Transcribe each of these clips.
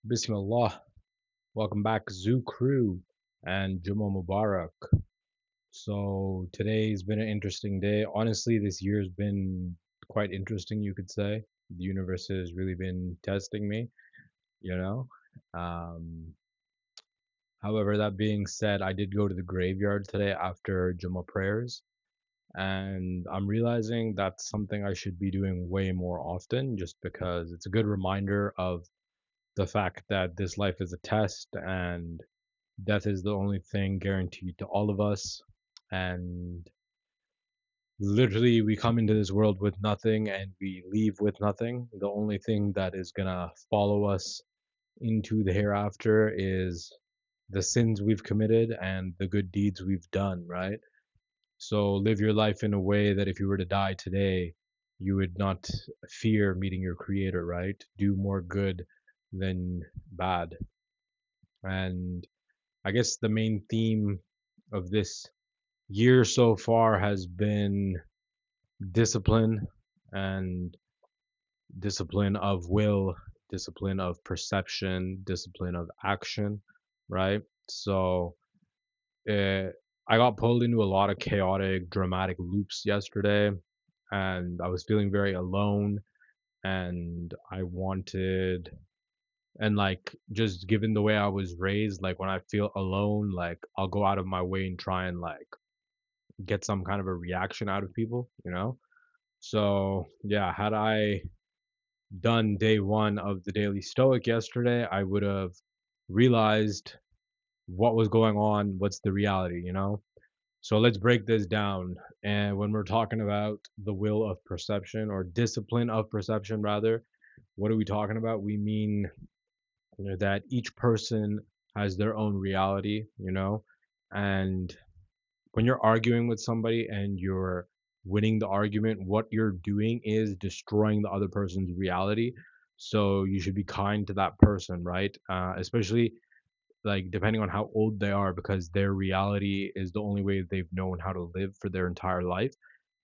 Bismillah. Welcome back, Zoo Crew and Juma Mubarak. So, today's been an interesting day. Honestly, this year's been quite interesting, you could say. The universe has really been testing me, you know? Um, However, that being said, I did go to the graveyard today after Juma prayers, and I'm realizing that's something I should be doing way more often just because it's a good reminder of the fact that this life is a test and death is the only thing guaranteed to all of us. And literally, we come into this world with nothing and we leave with nothing. The only thing that is going to follow us into the hereafter is the sins we've committed and the good deeds we've done, right? So live your life in a way that if you were to die today, you would not fear meeting your creator, right? Do more good than bad. And I guess the main theme of this year so far has been discipline and discipline of will, discipline of perception, discipline of action, right? So uh, I got pulled into a lot of chaotic, dramatic loops yesterday, and I was feeling very alone, and I wanted, and like, just given the way I was raised, like when I feel alone, like I'll go out of my way and try and like get some kind of a reaction out of people, you know? So, yeah, had I done day one of the Daily Stoic yesterday, I would have realized what was going on, what's the reality, you know? So let's break this down. And when we're talking about the will of perception or discipline of perception, rather, what are we talking about? We mean that each person has their own reality, you know? And when you're arguing with somebody and you're winning the argument, what you're doing is destroying the other person's reality. So you should be kind to that person, right? Especially like depending on how old they are, because their reality is the only way they've known how to live for their entire life.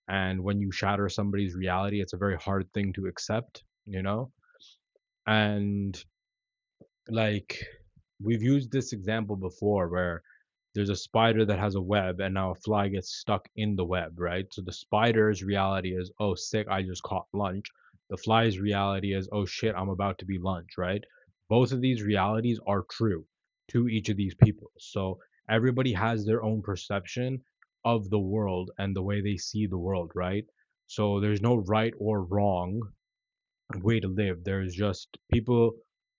And when you shatter somebody's reality, it's a very hard thing to accept, you know? And like we've used this example before where there's a spider that has a web and now a fly gets stuck in the web, right? So the spider's reality is, oh, sick, I just caught lunch. The fly's reality is, oh shit, I'm about to be lunch, right? Both of these realities are true to each of these people. So everybody has their own perception of the world and the way they see the world, right? So there's no right or wrong way to live. There's just people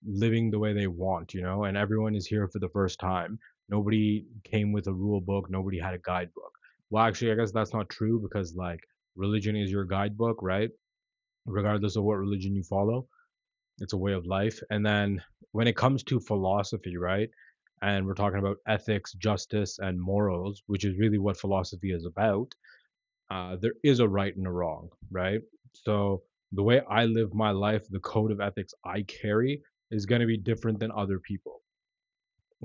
living the way they want, you know, and everyone is here for the first time. Nobody came with a rule book, nobody had a guidebook. Well, actually, I guess that's not true because, like, religion is your guidebook, right? Regardless of what religion you follow, it's a way of life. And then when it comes to philosophy, right? And we're talking about ethics, justice, and morals, which is really what philosophy is about, there is a right and a wrong, right? So the way I live my life, the code of ethics I carry is going to be different than other people.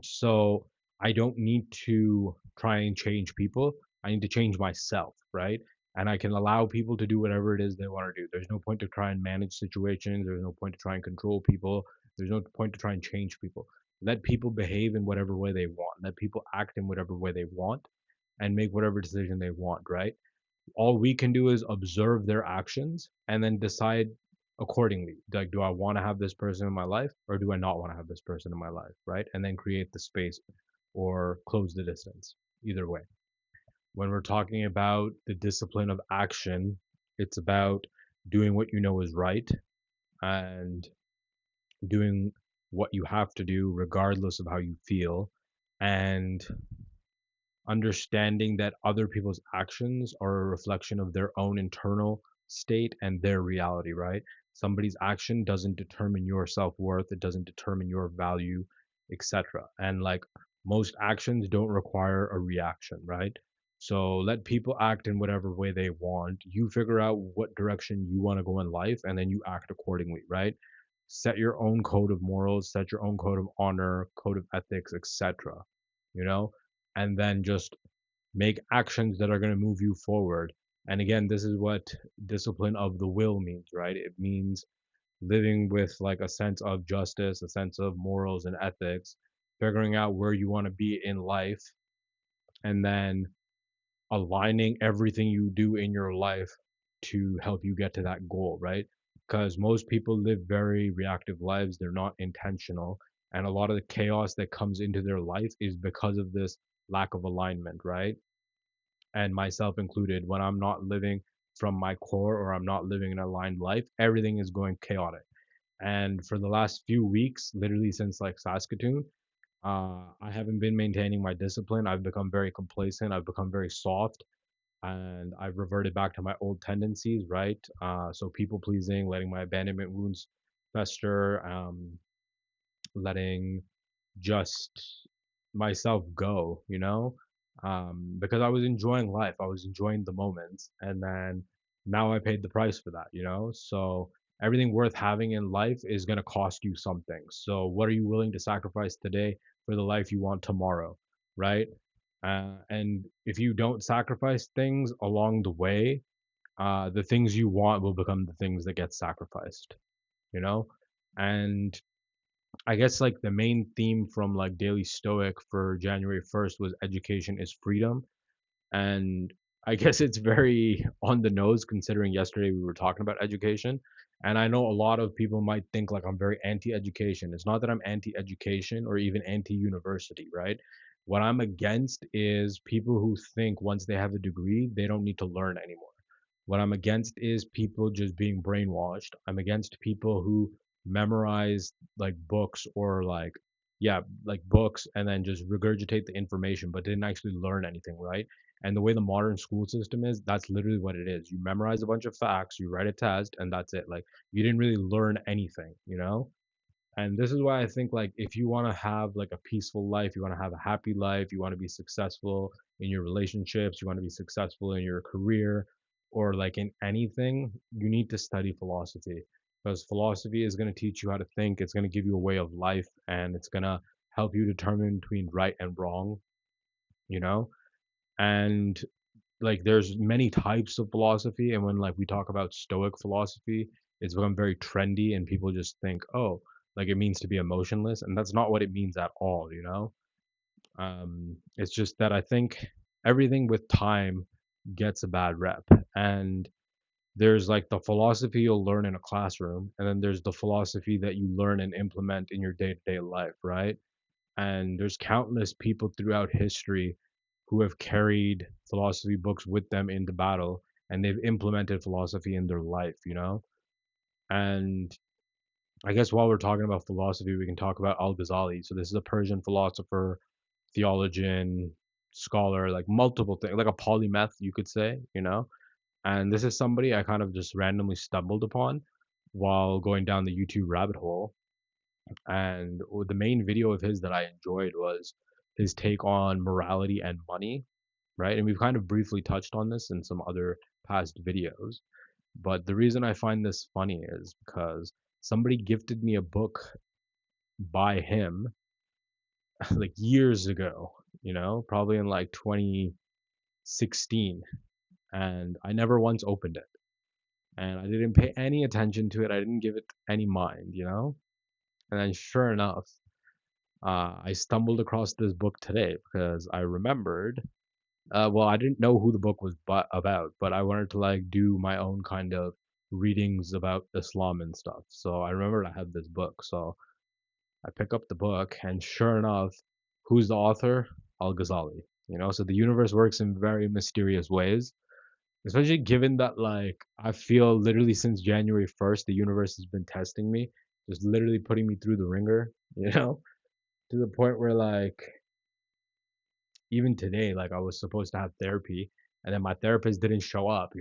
So I don't need to try and change people. I need to change myself, right? And I can allow people to do whatever it is they want to do. There's no point to try and manage situations. There's no point to try and control people. There's no point to try and change people. Let people behave in whatever way they want. Let people act in whatever way they want and make whatever decision they want, right? All we can do is observe their actions and then decide accordingly. Like, do I want to have this person in my life or do I not want to have this person in my life? Right. And then create the space or close the distance. Either way. When we're talking about the discipline of action, it's about doing what you know is right and doing what you have to do regardless of how you feel, and understanding that other people's actions are a reflection of their own internal state and their reality, right? Somebody's action doesn't determine your self-worth, it doesn't determine your value, etc. And like most actions don't require a reaction, right? So let people act in whatever way they want. You figure out what direction you want to go in life and then you act accordingly, right? Set your own code of morals, set your own code of honor, code of ethics, etc. You know, and then just make actions that are going to move you forward. And again, this is what discipline of the will means, right? It means living with like a sense of justice, a sense of morals and ethics, figuring out where you want to be in life, and then aligning everything you do in your life to help you get to that goal, right? Because most people live very reactive lives, they're not intentional. And a lot of the chaos that comes into their life is because of this lack of alignment, right? And myself included, when I'm not living from my core or I'm not living an aligned life, everything is going chaotic. And for the last few weeks, literally since like Saskatoon, I haven't been maintaining my discipline. I've become very complacent. I've become very soft, and I've reverted back to my old tendencies, right? So people pleasing, letting my abandonment wounds fester, letting just myself go, because I was enjoying life, I was enjoying the moments, and then now I paid the price for that. So everything worth having in life is going to cost you something. So what are you willing to sacrifice today for the life you want tomorrow, right? And if you don't sacrifice things along the way, the things you want will become the things that get sacrificed, you know? And I guess like the main theme from like Daily Stoic for January 1st was education is freedom. And I guess it's very on the nose considering yesterday we were talking about education. And I know a lot of people might think like I'm very anti education. It's not that I'm anti education or even anti university, right? What I'm against is people who think once they have a degree, they don't need to learn anymore. What I'm against is people just being brainwashed. I'm against people who memorize like books or like, yeah, like books and then just regurgitate the information, but didn't actually learn anything, right? And the way the modern school system is, that's literally what it is. You memorize a bunch of facts, you write a test, and that's it. Like you didn't really learn anything. And this is why I think like if you want to have like a peaceful life, you want to have a happy life, you want to be successful in your relationships, you want to be successful in your career or like in anything, you need to study philosophy because philosophy is going to teach you how to think, it's going to give you a way of life and it's going to help you determine between right and wrong, you know? And like there's many types of philosophy and when like we talk about stoic philosophy it's become very trendy and people just think oh like it means to be emotionless and that's not what it means at all. It's just that I think everything with time gets a bad rep and there's like the philosophy you'll learn in a classroom and then there's the philosophy that you learn and implement in your day-to-day life, right? And there's countless people throughout history who have carried philosophy books with them into battle and they've implemented philosophy in their life. And I guess while we're talking about philosophy, we can talk about Al Ghazali. So this is a Persian philosopher, theologian, scholar, like multiple things, like a polymath, you could say. And this is somebody I kind of just randomly stumbled upon while going down the YouTube rabbit hole. And the main video of his that I enjoyed was his take on morality and money, right? And we've kind of briefly touched on this in some other past videos. But the reason I find this funny is because somebody gifted me a book by him like years ago, probably in like 2016. And I never once opened it. And I didn't pay any attention to it. I didn't give it any mind. And then sure enough, I stumbled across this book today because I remembered. Well, I didn't know who the book was about, but I wanted to like do my own kind of readings about Islam and stuff. So I remembered I had this book. So I pick up the book, and sure enough, who's the author? Al Ghazali. So the universe works in very mysterious ways, especially given that like I feel literally since January 1st, the universe has been testing me, just literally putting me through the ringer, to the point where like even today, like I was supposed to have therapy and then my therapist didn't show up.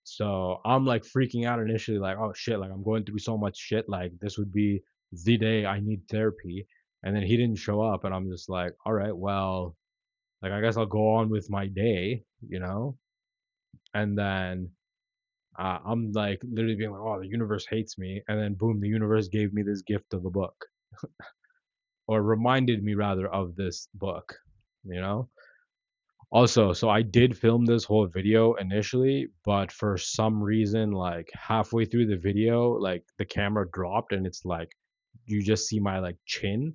So I'm like freaking out initially, like, oh shit, like I'm going through so much shit, like this would be the day I need therapy. And then he didn't show up and I'm just like, all right, well, like I guess I'll go on with my day. And then I'm like literally being like, oh, the universe hates me. And then boom, the universe gave me this gift of a book, or reminded me rather of this book, you know? Also, so I did film this whole video initially, but for some reason, like halfway through the video, like the camera dropped and it's like you just see my like chin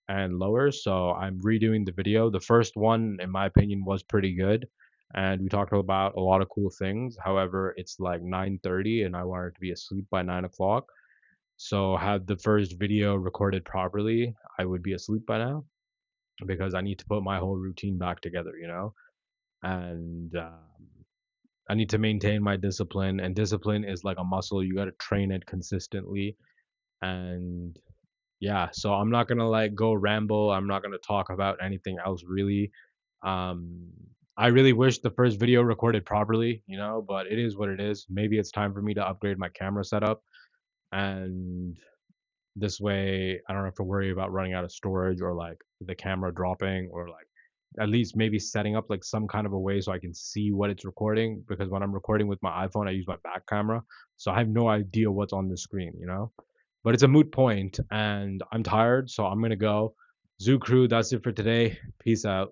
and lower. So I'm redoing the video. The first one, in my opinion, was pretty good. And we talked about a lot of cool things. However, it's like 9:30 and I wanted to be asleep by 9 o'clock. So had the first video recorded properly, I would be asleep by now because I need to put my whole routine back together, and I need to maintain my discipline. And discipline is like a muscle; you got to train it consistently. And yeah, so I'm not gonna like go ramble. I'm not gonna talk about anything else really. Um, I really wish the first video recorded properly, but it is what it is. Maybe it's time for me to upgrade my camera setup, and this way, I don't have to worry about running out of storage or like the camera dropping or like at least maybe setting up like some kind of a way so I can see what it's recording. Because when I'm recording with my iPhone, I use my back camera. So I have no idea what's on the screen. But it's a moot point and I'm tired. So I'm going to go. Zoo Crew, that's it for today. Peace out.